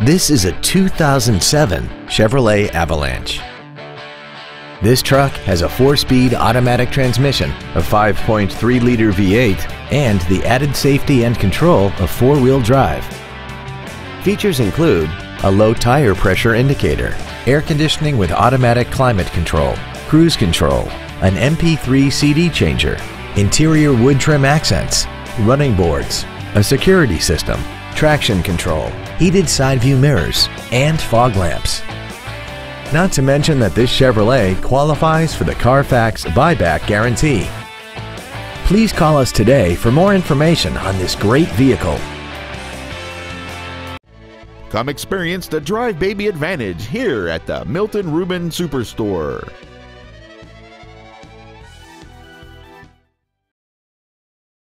This is a 2007 Chevrolet Avalanche. This truck has a 4-speed automatic transmission, a 5.3-liter V8, and the added safety and control of 4-wheel drive. Features include a low tire pressure indicator, air conditioning with automatic climate control, cruise control, an MP3 CD changer, interior wood trim accents, running boards, a security system, traction control, heated side view mirrors, and fog lamps. Not to mention that this Chevrolet qualifies for the Carfax buyback guarantee. Please call us today for more information on this great vehicle. Come experience the Drive Baby advantage here at the Milton Ruben Superstore.